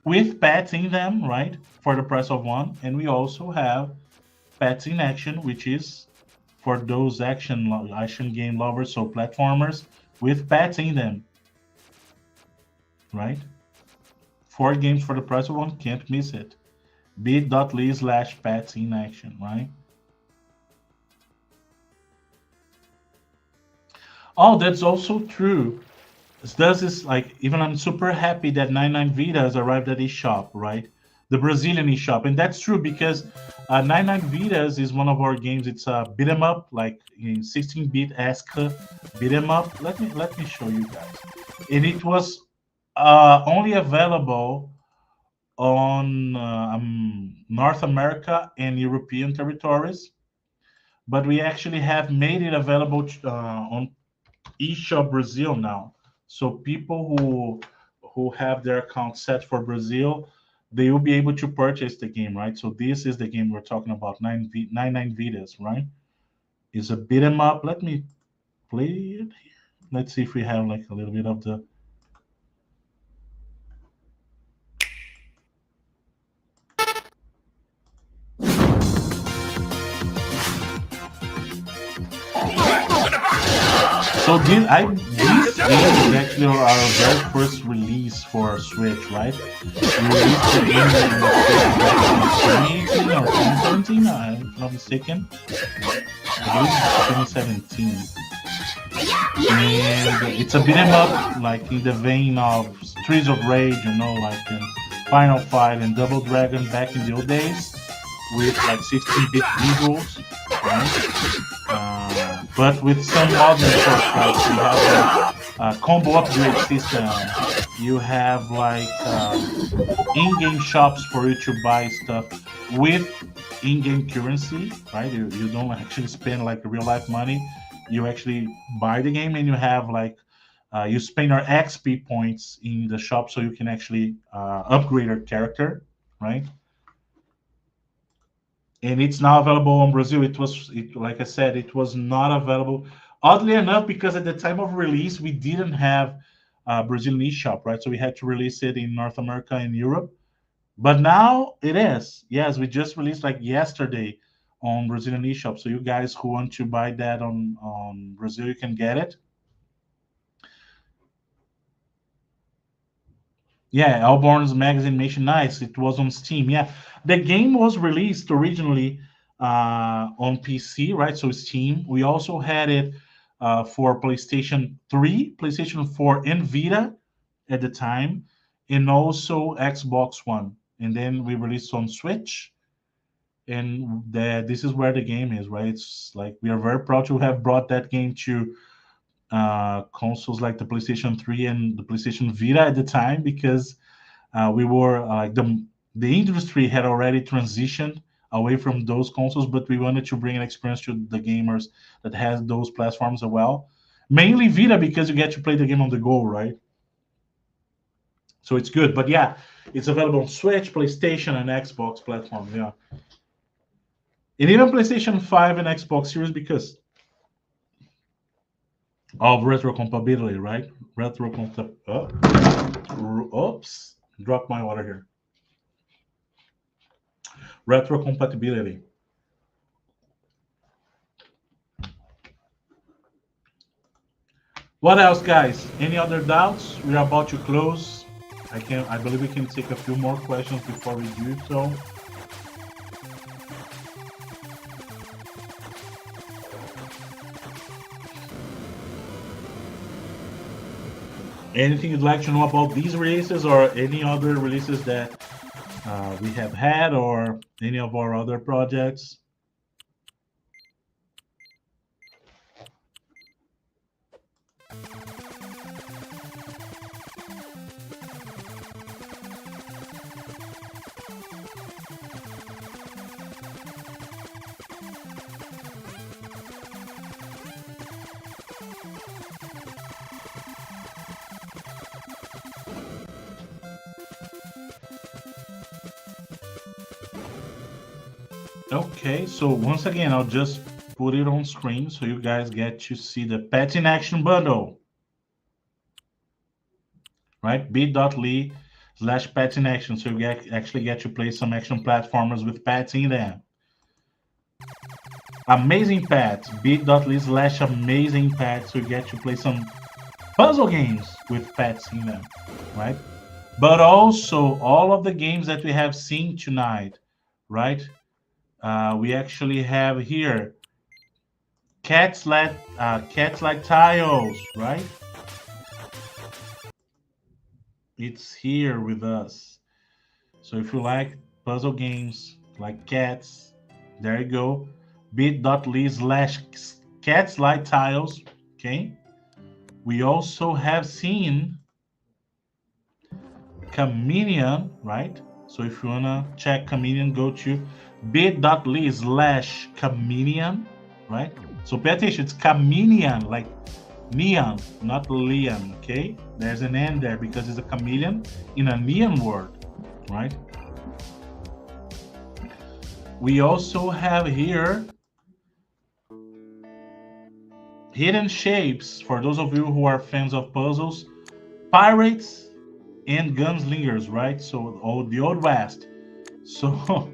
with pets in them, right? For the price of one. And we also have Pets in Action, which is for those action game lovers, so platformers with pets in them, right? Four games for the price of one, can't miss it. bit.ly/pets in action, right? Oh, that's also true. This is like, even I'm super happy that 99 Vida has arrived at eShop, right? The Brazilian eShop. And that's true because 99 Vidas is one of our games. It's a beat 'em up, like in 16-bit esque beat 'em up. Let me show you guys. And it was only available on North America and European territories, but we actually have made it available on eShop Brazil now. So people who have their account set for Brazil, they will be able to purchase the game, right? So this is the game we're talking about, 99 Vidas, right? It's a beat 'em up. Let me play it here. Let's see if we have like a little bit of the. So this game is actually our very first release for Switch, right? We released the game in the Switch back in 2018 or 2017, if I'm not mistaken. I believe it's 2017. And it's a beat 'em up, like in the vein of Streets of Rage, you know, like in Final Fight and Double Dragon back in the old days, with like 16-bit visuals, right? But with some modern shortcuts, you have a combo upgrade system. You have like in-game shops for you to buy stuff with in-game currency, right? You don't actually spend like real life money. You actually buy the game, and you have like you spend your XP points in the shop so you can actually upgrade your character, right? And it's now available on Brazil. Like I said, it was not available. Oddly enough, because at the time of release, we didn't have Brazilian eShop, right? So we had to release it in North America and Europe. But now it is. Yes, we just released like yesterday on Brazilian eShop. So you guys who want to buy that on Brazil, you can get it. Yeah, Alborn's magazine mentioned nice. It was on Steam. Yeah, the game was released originally on PC, right? So Steam. We also had it for PlayStation 3, PlayStation 4, and Vita at the time, and also Xbox One. And then we released on Switch. And this is where the game is, right? It's like we are very proud to have brought that game to consoles like the PlayStation 3 and the PlayStation Vita at the time, because we were like the industry had already transitioned away from those consoles, but we wanted to bring an experience to the gamers that has those platforms as well. Mainly Vita, because you get to play the game on the go, right? So it's good. But yeah, it's available on Switch, PlayStation, and Xbox platforms. Yeah, and even PlayStation 5 and Xbox Series, because of retro compatibility, right? Retro oops, dropped my water here. Retro compatibility. What else, guys? Any other doubts? We're about to close. I believe we can take a few more questions before we do so. Anything you'd like to know about these releases or any other releases that we have had, or any of our other projects? Okay, so once again, I'll just put it on screen so you guys get to see the Pets in Action bundle. Right? bit.ly/pets in action. So you actually get to play some action platformers with pets in them. Amazing Pets, bit.ly/amazing pets. So you get to play some puzzle games with pets in them, right? But also all of the games that we have seen tonight, right? We actually have here cats like tiles, right? It's here with us. So if you like puzzle games like cats, there you go. bit.ly/cats like tiles. Okay. We also have seen Chameleon, right? So if you wanna check Chameleon, go to bit.ly/Chameleon, right? So pay attention, it's Chameleon, like neon, not Leon, okay? There's an N there because it's a chameleon in a neon world, right? We also have here Hidden Shapes, for those of you who are fans of puzzles, Pirates and Gunslingers, right? So the Old West. So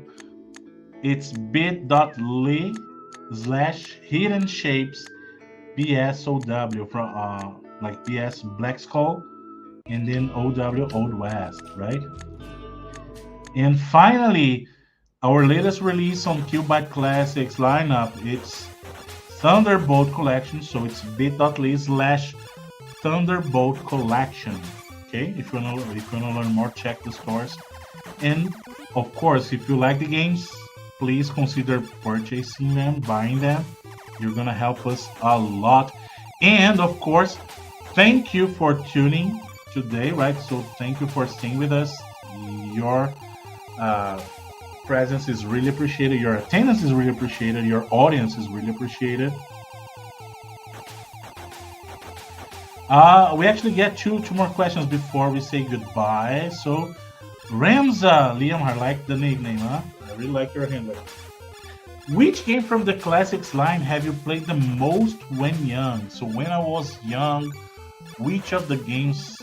it's bit.ly/hidden shapes BSOW from like BS Black Skull and then OW Old West, right? And finally, our latest release on QUByte Classics lineup, it's Thunderbolt Collection. So it's bit.ly/Thunderbolt Collection. Okay, if you wanna learn more, check the stores. And of course, if you like the games, please consider purchasing them, buying them. You're gonna help us a lot. And of course, thank you for tuning today, right? So thank you for staying with us. Your uh, presence is really appreciated. Your attendance is really appreciated. Your audience is really appreciated. We actually get two more questions before we say goodbye. So Ramza, Liam, I like the nickname, huh? I really like your handle. Which game from the classics line have you played the most when young? So when I was young, which of the games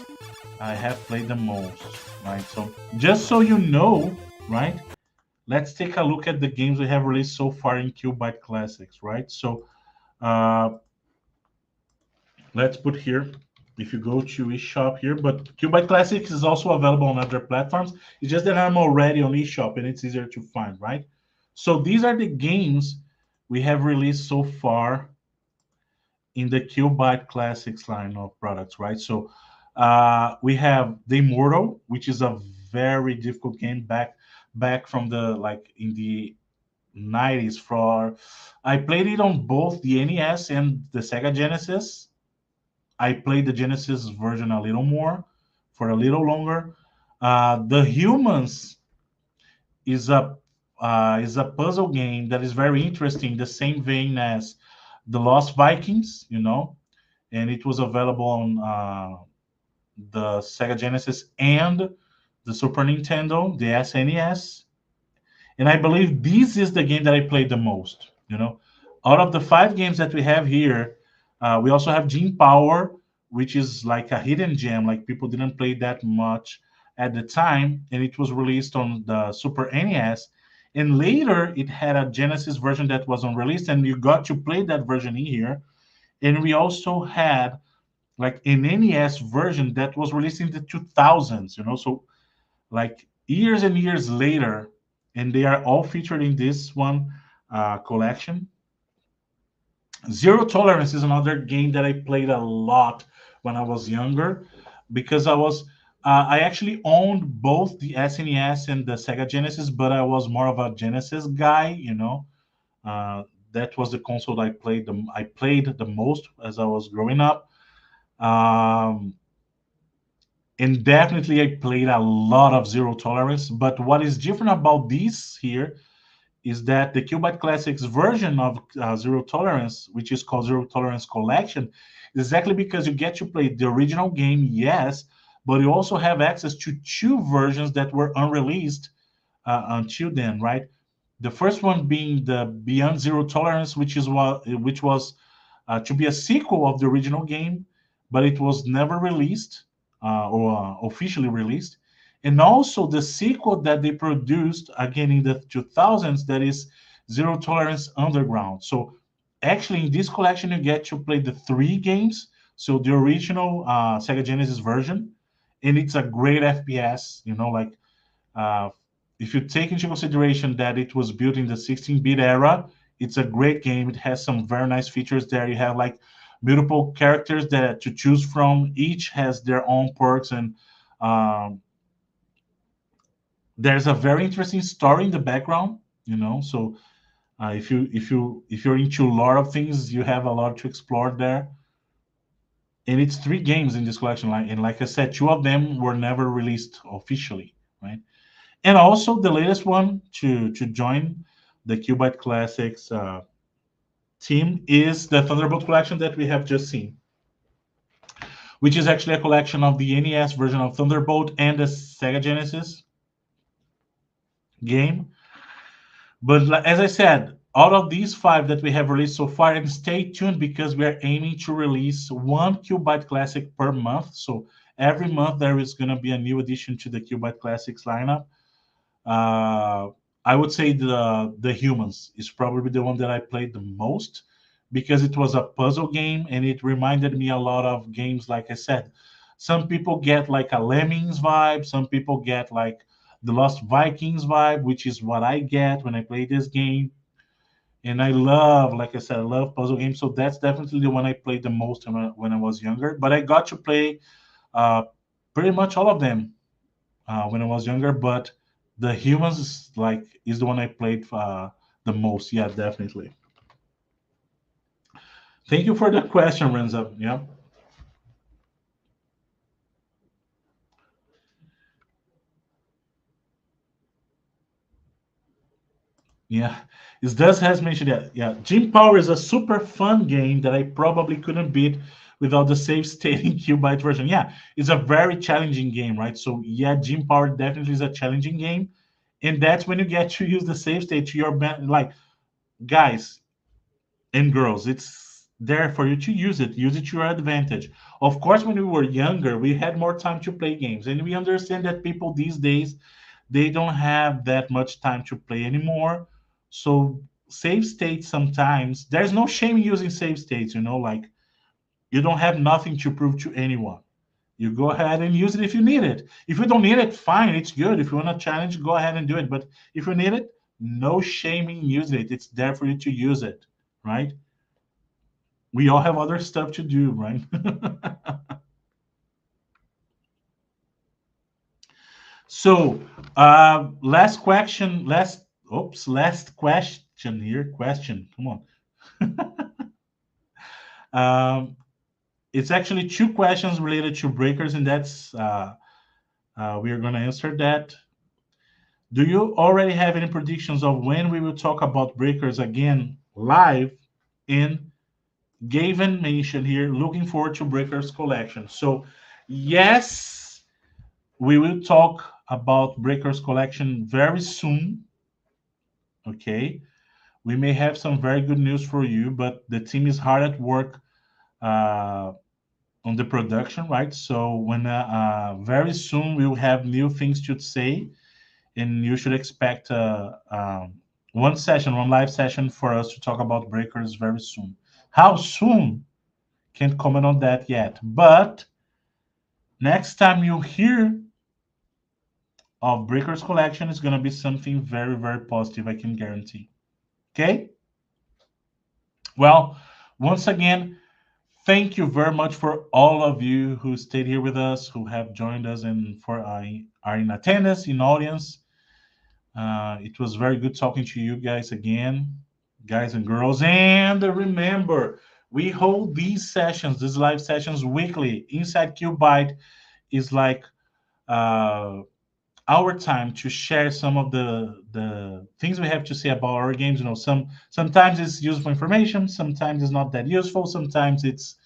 I have played the most, right? So just so you know, right? Let's take a look at the games we have released so far in QUByte Classics, right? So let's put here, if you go to eShop here, but QUByte Classics is also available on other platforms. It's just that I'm already on eShop and it's easier to find, right? So these are the games we have released so far in the QUByte Classics line of products, right? So we have The Immortal, which is a very difficult game back from the like in the 90s. For I played it on both the NES and the Sega Genesis. I played the Genesis version a little more for a little longer. The Humans is a puzzle game that is very interesting, the same vein as the Lost Vikings, and it was available on the Sega Genesis and the Super Nintendo, the SNES. And I believe this is the game that I played the most. Out of the 5 games that we have here, we also have Gene Power, which is like a hidden gem. Like people didn't play that much at the time, and it was released on the Super NES. And later, it had a Genesis version that was unreleased, and you got to play that version in here. And we also had like an NES version that was released in the 2000s. So like years and years later, and they are all featured in this one collection. Zero Tolerance is another game that I played a lot when I was younger, because I actually owned both the SNES and the Sega Genesis, but I was more of a Genesis guy. That was the console I played the most as I was growing up. And definitely I played a lot of Zero Tolerance. But what is different about this here is that the QUByte Classics version of Zero Tolerance, which is called Zero Tolerance Collection, exactly because you get to play the original game, yes, but you also have access to 2 versions that were unreleased until then, right? The first one being the Beyond Zero Tolerance, which was to be a sequel of the original game, but it was never released or officially released. And also the sequel that they produced again in the 2000s, that is Zero Tolerance Underground. So actually in this collection, you get to play the 3 games. So the original Sega Genesis version, and it's a great FPS, like if you take into consideration that it was built in the 16-bit era, it's a great game. It has some very nice features there. You have like multiple characters that to choose from. Each has their own perks, and there's a very interesting story in the background. So if you're into a lot of things, you have a lot to explore there. And it's 3 games in this collection, and like I said, 2 of them were never released officially, right? And also the latest one to join the QUByte Classics team is the Thunderbolt Collection that we have just seen, which is actually a collection of the NES version of Thunderbolt and the Sega Genesis game. But as I said, Out of these five that we have released so far, and stay tuned because we are aiming to release one QUByte Classic per month. So every month there is going to be a new addition to the QUByte Classics lineup. Uh, I would say the Humans is probably the one that I played the most because it was a puzzle game and it reminded me a lot of games. Like I said, some people get like a Lemmings vibe, some people get like the Lost Vikings vibe, which is what I get when I play this game. And I love, like I said, I love puzzle games. So that's definitely the one I played the most when I was younger. But I got to play uh, pretty much all of them when I was younger. But the Humans is the one I played the most. Yeah, definitely. Thank you for the question, Renza. Yeah, yeah. It does has mentioned that. Yeah, Gym Power is a super fun game that I probably couldn't beat without the save state in QUByte version. Yeah, it's a very challenging game, right? So yeah, Gym Power definitely is a challenging game, and that's when you get to use the save state to your like guys and girls. It's there for you to use it. Use it to your advantage. Of course, when we were younger, we had more time to play games, and we understand that people these days they don't have that much time to play anymore. So save states sometimes there's no shame in using save states. Like you don't have nothing to prove to anyone. You go ahead and use it if you need it. If you don't need it, fine, it's good. If you want to challenge, go ahead and do it. But if you need it, no shame in using it. It's there for you to use it, right? We all have other stuff to do, right? So, last question here. Question, come on. Um, it's actually two questions related to breakers, and that's we are going to answer that. Do you already have any predictions of when we will talk about breakers again live? In Gavin mentioned here, looking forward to breakers collection. So, yes, we will talk about breakers collection very soon. Okay, we may have some very good news for you, but the team is hard at work uh, on the production, right? So when very soon we'll have new things to say, and you should expect one live session for us to talk about breakers very soon. How soon? Can't comment on that yet. But next time you hear of breakers collection, is going to be something very, very positive. I can guarantee. Okay. Well, once again, thank you very much for all of you who stayed here with us, who have joined us, and for are in attendance, in audience. It was very good talking to you guys again, guys and girls. And remember, we hold these live sessions weekly. Inside QUByte is like uh, our time to share some of the things we have to say about our games. Sometimes it's useful information, sometimes it's not that useful, sometimes it's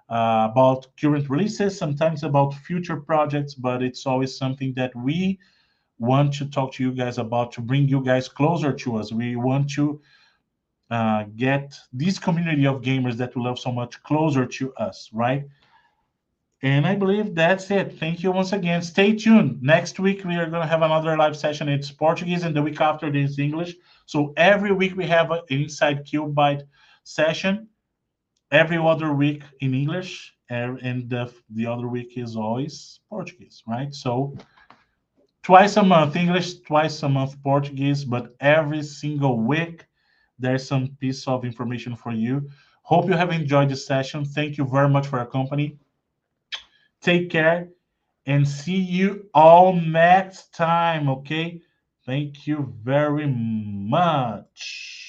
about current releases, sometimes about future projects, but it's always something that we want to talk to you guys about to bring you guys closer to us. We want to get this community of gamers that we love so much closer to us, right? And I believe that's it. Thank you once again. Stay tuned. Next week, we are going to have another live session. It's Portuguese, and the week after, it's English. So every week, we have an Inside QUByte session. Every other week in English, and the other week is always Portuguese, right? So twice a month English, twice a month Portuguese, but every single week there's some piece of information for you. Hope you have enjoyed this session. Thank you very much for your company. Take care and see you all next time. Okay. Thank you very much.